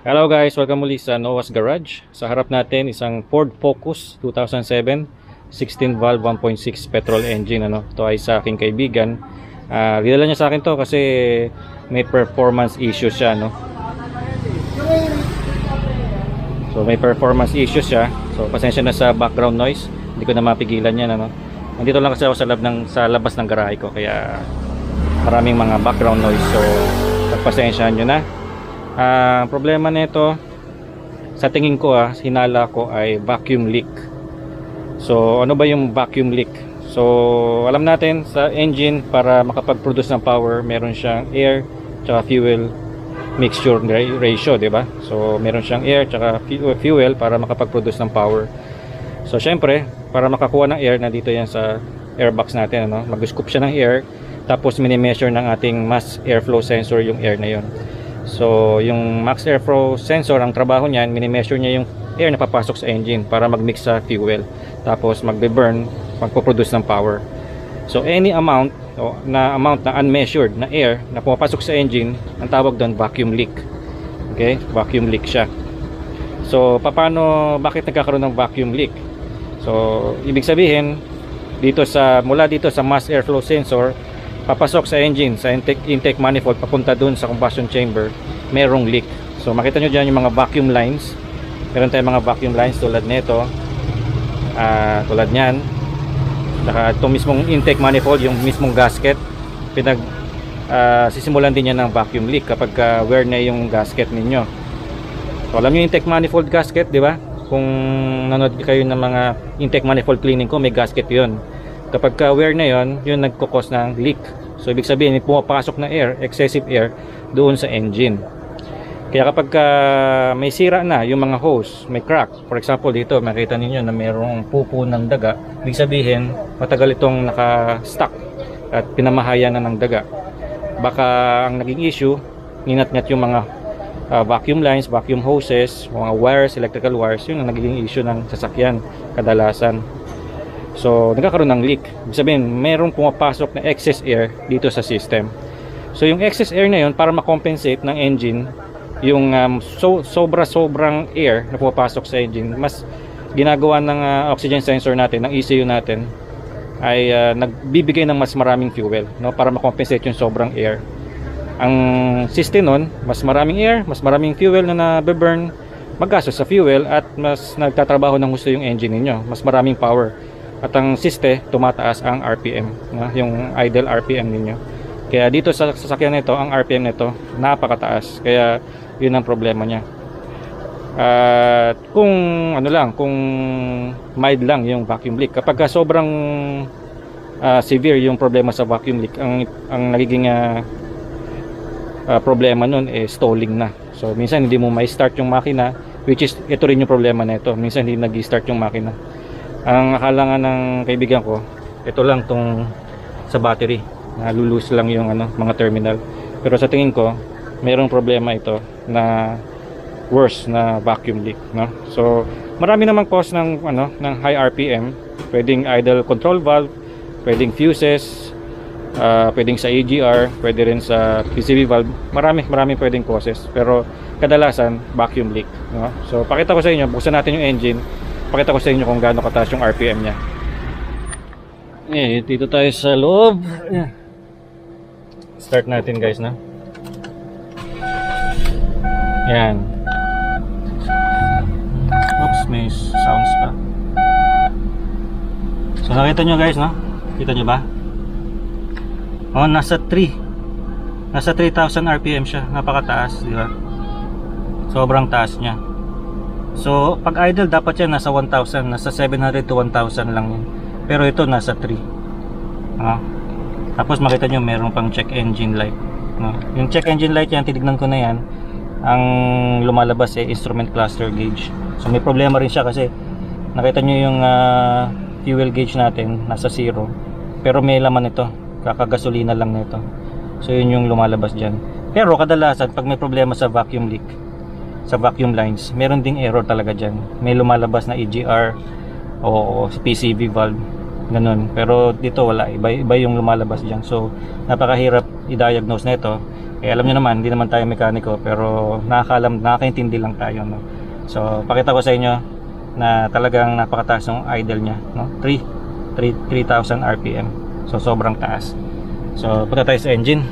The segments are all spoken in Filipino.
Hello guys, welcome muli sa Noah's Garage. Sa harap natin isang Ford Focus 2007 16 valve 1.6 petrol engine. Ito ay sa aking kaibigan. Rinala niya sa akin to kasi may performance issues siya. So may performance issues siya. So pasensya na sa background noise. Hindi ko na mapigilan yan. Nandito lang kasi ako sa labas ng garahe ko. Kaya maraming mga background noise. So pagpasensyahan nyo na. Problema nito sa tingin ko hinala ko ay vacuum leak. So ano ba yung vacuum leak? So alam natin sa engine para makapag-produce ng power meron siyang air tsaka fuel mixture ratio, di ba? So meron siyang air tsaka fuel para makapag-produce ng power. So syempre para makakuha ng air, nandito yan sa airbox natin, mag-scoop siya ng air, tapos mini-measure ng ating mass airflow sensor yung air na yon. So yung max airflow sensor, ang trabaho niyan, mini-measure niya yung air na papasok sa engine para mag-mix sa fuel, tapos magbe-burn, magpo-produce ng power. So any amount na unmeasured na air na pumapasok sa engine, ang tawag doon vacuum leak. Okay, vacuum leak siya. So bakit nagkakaroon ng vacuum leak? So ibig sabihin mula dito sa mass airflow sensor papasok sa engine, sa intake manifold, papunta dun sa combustion chamber, merong leak. So makita nyo dyan yung mga vacuum lines. Meron tayong mga vacuum lines tulad nito, tulad nyan. Saka itong mismong intake manifold, yung mismong gasket, sisimulan din yan ng vacuum leak kapag wear na yung gasket ninyo. So alam nyo yung intake manifold gasket, di ba? Kung nanood kayo ng mga intake manifold cleaning ko, may gasket yon. Kapag wear na yon, yun nagkukos ng leak. So ibig sabihin, pumapasok na air, excessive air doon sa engine. Kaya kapag may sira na yung mga hose, may crack, for example dito makita ninyo na mayroong pupo ng daga, ibig sabihin matagal itong naka-stuck at pinamahayan na ng daga. Baka ang naging issue, ninat-ngat yung mga vacuum lines, vacuum hoses, mga wires, electrical wires, yun ang nagiging issue ng sasakyan kadalasan. So nagkakaroon ng leak. Ibig sabihin mayroong pumapasok na excess air dito sa system. So yung excess air na yun, para makompensate ng engine yung sobrang air na pumapasok sa engine, mas ginagawa ng oxygen sensor natin, ng ECU natin, ay nagbibigay ng mas maraming fuel, para makompensate yung sobrang air. Ang system nun, mas maraming air, mas maraming fuel na nabe-burn, maggastos sa fuel, at mas nagtatrabaho ng gusto yung engine ninyo, mas maraming power. At ang siste, tumataas ang RPM, yung idle RPM ninyo. Kaya dito sa sasakyan nito, ang RPM nito napakataas. Kaya yun ang problema niya. Kung kung mild lang yung vacuum leak, kapag sobrang severe yung problema sa vacuum leak, ang nagiging problema nun stalling na. So minsan hindi mo mai-start yung makina, which is ito rin yung problema nito. Minsan hindi nag-start yung makina. Ang akala nga ng kaibigan ko, ito lang tong sa battery, nalulus lang yung mga terminal. Pero sa tingin ko, mayroong problema ito na worse na vacuum leak, So marami namang cause ng high RPM. Pwedeng idle control valve, pwedeng fuses, pwedeng sa AGR, pwede rin sa PCV valve. Marami pwedeng causes, pero kadalasan vacuum leak, So pakita ko sa inyo, buksan natin yung engine. Pakita ko sa inyo kung gaano kataas yung RPM nya. Dito tayo sa loob. Start natin guys, Yan. Oops, may sounds pa. So nakita nyo guys, Kita nyo ba? Nasa 3,000 RPM siya. Napakataas, di ba? Sobrang taas niya. So pag idle dapat yan nasa 1,000, nasa 700 to 1,000 lang yan. Pero ito nasa 3. Tapos makita nyo meron pang check engine light, Yung check engine light yan, tinignan ko na yan. Ang lumalabas instrument cluster gauge. So may problema rin siya kasi nakita nyo yung fuel gauge natin nasa 0. Pero may laman ito, kakagasolina lang nito. So yun yung lumalabas dyan. Pero kadalasan pag may problema sa vacuum leak, sa vacuum lines, meron ding error talaga dyan. May lumalabas na EGR o PCV valve. ganun. Pero dito wala, iba yung lumalabas diyan. So napakahirap i-diagnose na ito. Eh alam niyo naman, hindi naman tayo mekaniko, pero nakakaintindi lang tayo, no. So pakita ko sa inyo na talagang napakataas ng idle niya, no. 3,000 RPM. So sobrang taas. So punta tayo sa engine.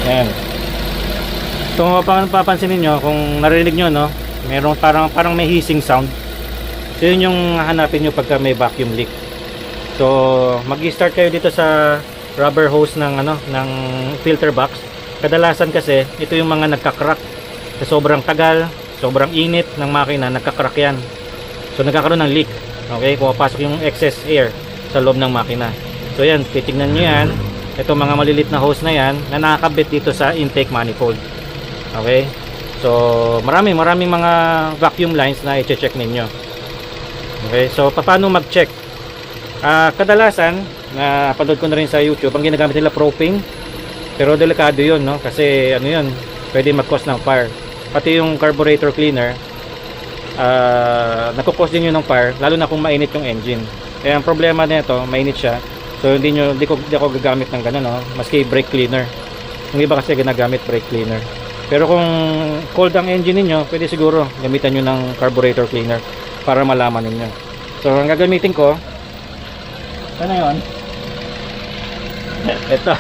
Ayan. So mapapansin niyo kung narinig niyo, no, meron parang may hissing sound. So yun yung hanapin nyo pagka may vacuum leak. So mag-start kayo dito sa rubber hose ng ng filter box. Kadalasan kasi ito yung mga nagka-crack sa sobrang tagal, sobrang init ng makina, nagka-crack yan. So nagkakaroon ng leak. Okay, pumapasok yung excess air sa loob ng makina. So yan, titingnan nyo yan. Ito mga malilit na hose na yan na nakakabit dito sa intake manifold. Okay, so maraming mga vacuum lines na i-check ninyo. Okay, so paano mag-check? Kadalasan, napanood ko na rin sa YouTube, ang ginagamit nila propane. Pero delikado yun, no? Kasi ano yun, pwede mag-cause ng fire. Pati yung carburetor cleaner, nagko-cause din yun ng fire, lalo na kung mainit yung engine. Kaya ang problema nito, mainit siya. So hindi ako gagamit ng gano'n, no? Maski brake cleaner. Yung iba kasi ginagamit brake cleaner. Pero kung cold ang engine niyo, pwede siguro gamitan niyo ng carburetor cleaner para malaman ninyo. So ang gagamitin ko, ano yun? Ito.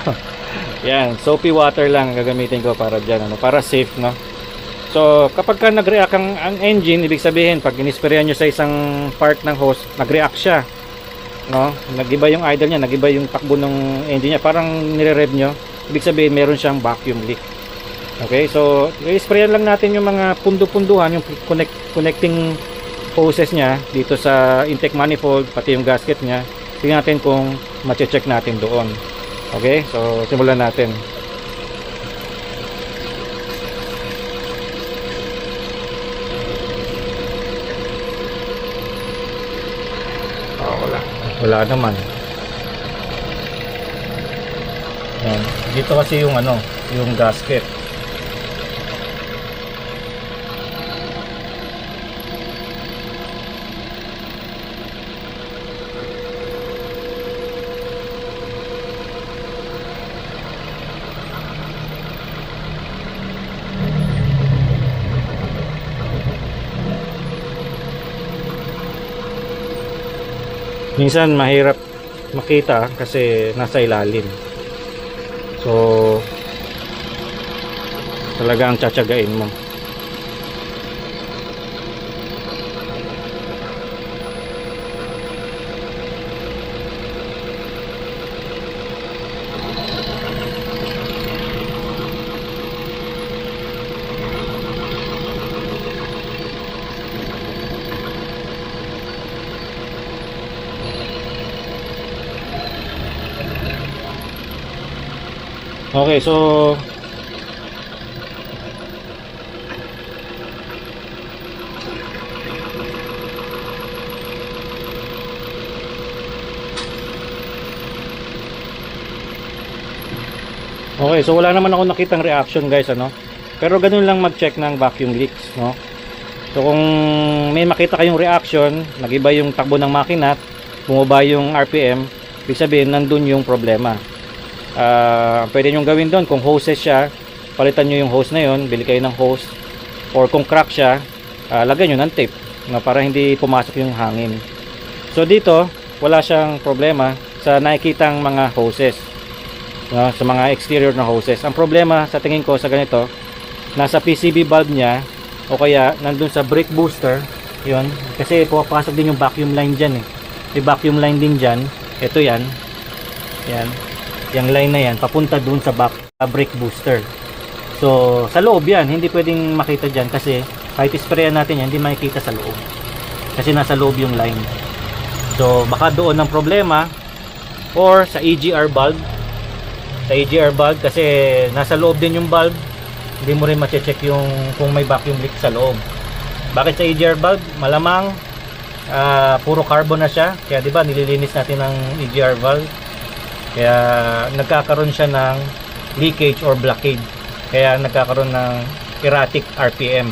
Yan, soapy water lang gagamitin ko para dyan, para safe, no? So kapag ka nag-react ang engine, ibig sabihin pag inisprayan nyo sa isang part ng hose, nag-react siya, no? Nag-iba yung idle niya, nag-iba yung takbo ng engine niya, parang nire-rev nyo, ibig sabihin meron siyang vacuum leak. Okay, so i-sprayan lang natin yung mga pundo-punduhan, yung connecting hoses niya dito sa intake manifold, pati yung gasket niya. Tingnan natin kung ma-check natin doon. Okay, so simulan natin. Wala naman. Yan. Dito kasi yung yung gasket. Minsan mahirap makita kasi nasa ilalim. So talagang tsatsagain mo. Okay, so wala naman ako nakitang reaction, guys, pero ganun lang mag-check ng vacuum leaks, no? So kung may makita kayong reaction, nagiba yung takbo ng makina, bumaba yung RPM, ibig sabihin nandun yung problema. Pwede nyo gawin doon, kung hoses siya, palitan nyo yung hose na yon, bili kayo ng hose, or kung crack siya, lagyan nyo ng tape, para hindi pumasok yung hangin. So dito wala siyang problema sa nakikitang mga hoses, sa mga exterior na hoses. Ang problema sa tingin ko sa ganito, nasa PCB valve niya, o kaya nandun sa brake booster, yon, kasi pupasok din yung vacuum line dyan, may vacuum line din dyan. Ito yan, yung line na yan papunta dun sa brake booster. So sa loob yan, hindi pwedeng makita dyan, kasi kahit isprayan natin yan, hindi makikita sa loob kasi nasa loob yung line. So baka doon ang problema, or sa EGR valve. Sa EGR valve kasi nasa loob din yung valve, hindi mo rin ma-check yung kung may vacuum leak sa loob. Bakit sa EGR valve? Malamang puro carbon na siya, kaya di ba nililinis natin ng EGR valve, kaya nagkakaroon siya ng leakage or blockade, kaya nagkakaroon ng erratic RPM.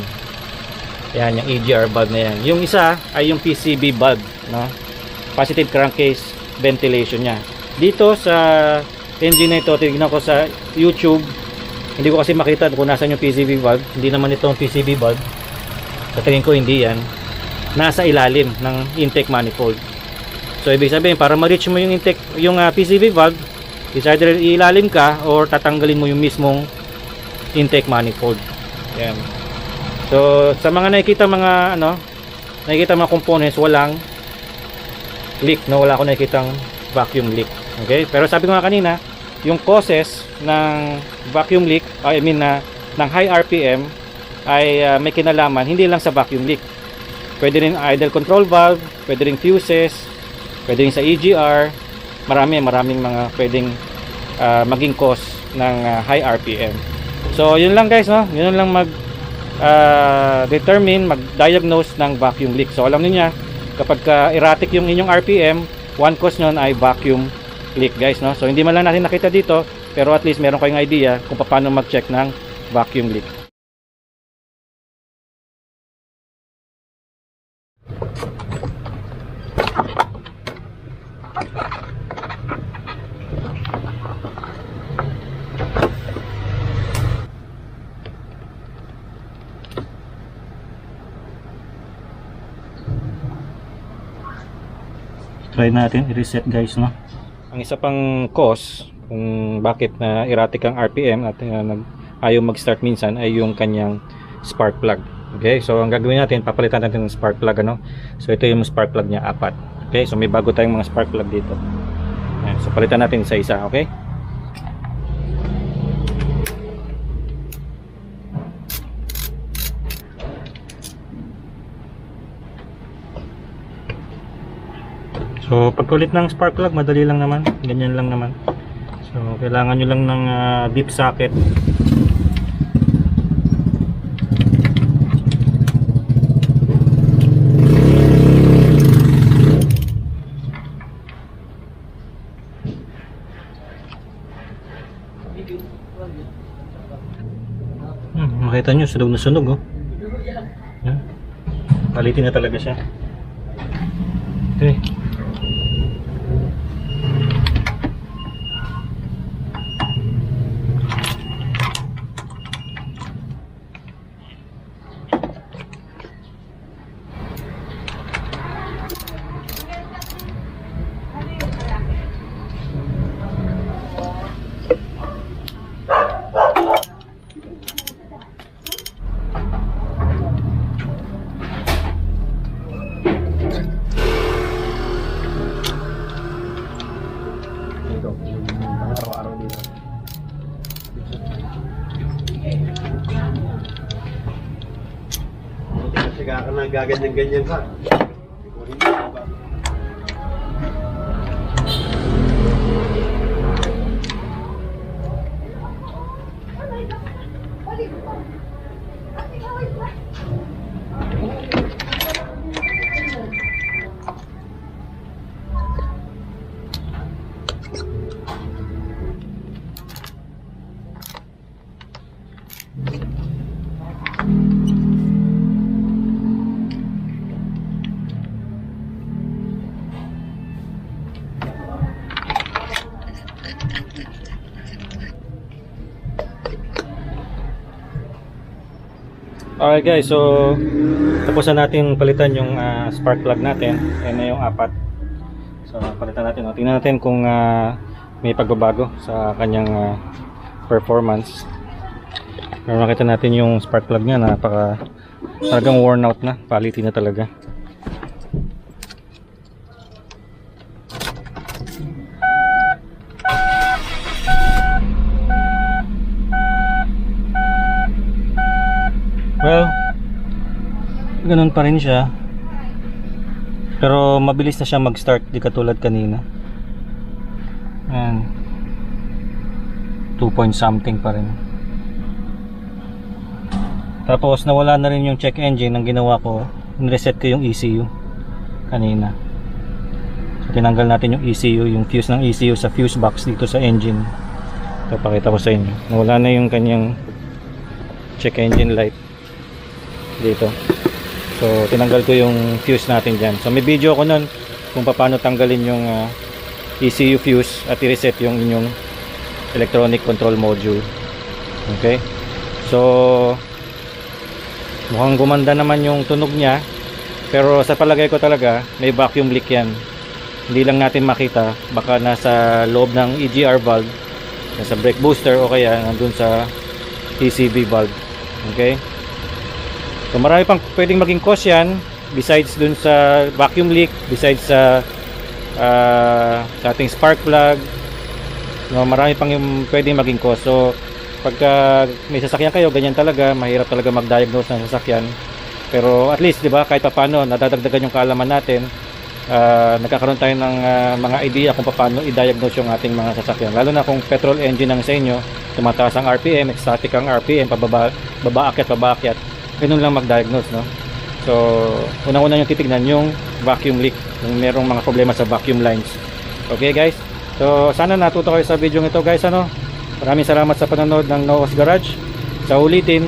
Yan, yung EGR valve na yan. Yung isa ay yung PCV valve, no? Positive crankcase ventilation niya. Dito sa engine na ito, tignan ko sa YouTube, hindi ko kasi makita kung nasan yung PCV valve. Hindi naman ito ang PCV valve. Sa tingin ko hindi yan. Nasa ilalim ng intake manifold. So ibig sabihin, para ma-reach mo yung intake, yung PCV valve, is either ilalim ka or tatanggalin mo yung mismong intake manifold. Yan. So sa mga nakikita mga components, walang leak, no? Wala ako nakikitang vacuum leak. Okay? Pero sabi ko nga kanina, yung causes ng vacuum leak, ng high RPM ay may kinalaman hindi lang sa vacuum leak. Pwede rin idle control valve, pwede rin fuses, pwede rin sa EGR. Maraming mga pwedeng maging cause ng high RPM. So yun lang guys, no? Yun lang mag-diagnose ng vacuum leak. So alam niyo, kapag erratic yung inyong RPM, one cause nun ay vacuum leak guys, no? So hindi man lang natin nakita dito, pero at least meron kayong idea kung paano mag-check ng vacuum leak. Try natin i-reset guys, no? Ang isa pang cause kung bakit na erratic ang RPM at ayaw mag-start minsan ay yung kanyang spark plug. Okay, so ang gagawin natin, papalitan natin ng spark plug, ano? So ito yung spark plug niya, 4. Okay, so may bago tayong mga spark plug dito. Ayan, so palitan natin isa-isa, okay? So pagkulit ng spark plug, madali lang naman, ganyan lang naman. So kailangan nyo lang ng deep socket. Makita nyo, sunog na sunog, oh. Palitin na talaga siya. Okay. Siga ka na gaganyan-ganyan ka. Alright guys, so tapos na natin palitan yung spark plug natin. Ayan na yung 4. So palitan natin, tingnan natin kung may pagbabago sa kanyang performance. Pero nakita natin yung spark plug niya, talagang worn out na, palitin na talaga. Well, ganun pa rin siya. Pero mabilis na siya mag-start, di katulad kanina. Ayan. 2 point something pa rin. Tapos nawala na rin yung check engine. Ang ginawa ko, reset ko yung ECU kanina. So tinanggal natin yung ECU, yung fuse ng ECU sa fuse box dito sa engine. Ito, pakita ko sa inyo. Nawala na yung kanyang check engine light dito. So tinanggal ko yung fuse natin dyan. So may video ko nun kung paano tanggalin yung ECU fuse at i-reset yung inyong electronic control module. Okay, so mukhang gumanda naman yung tunog niya, pero sa palagay ko talaga may vacuum leak yan. Hindi lang natin makita, baka nasa loob ng EGR valve, nasa brake booster, o kaya nandun sa PCV valve. Okay, so marami pang pwedeng maging cause yan besides dun sa vacuum leak, besides sa ating spark plug. No, marami pang yung pwedeng maging cause. So pagka may sasakyan kayo, ganyan talaga, mahirap talaga mag-diagnose ng sasakyan. Pero at least, di ba, kahit paano nadadagdagan yung kaalaman natin, nagkakaroon tayo ng mga idea kung paano i-diagnose yung ating mga sasakyan. Lalo na kung petrol engine ang sa inyo, tumataas ang RPM, static ang RPM, pababa-akyat, ganun lang mag-diagnose, no? So, unang-una yung titignan yung vacuum leak, kung merong mga problema sa vacuum lines. Okay guys? So, sana natuto kayo sa video ito guys, ano? Maraming salamat sa panonood ng Noah's Garage. Sa ulitin,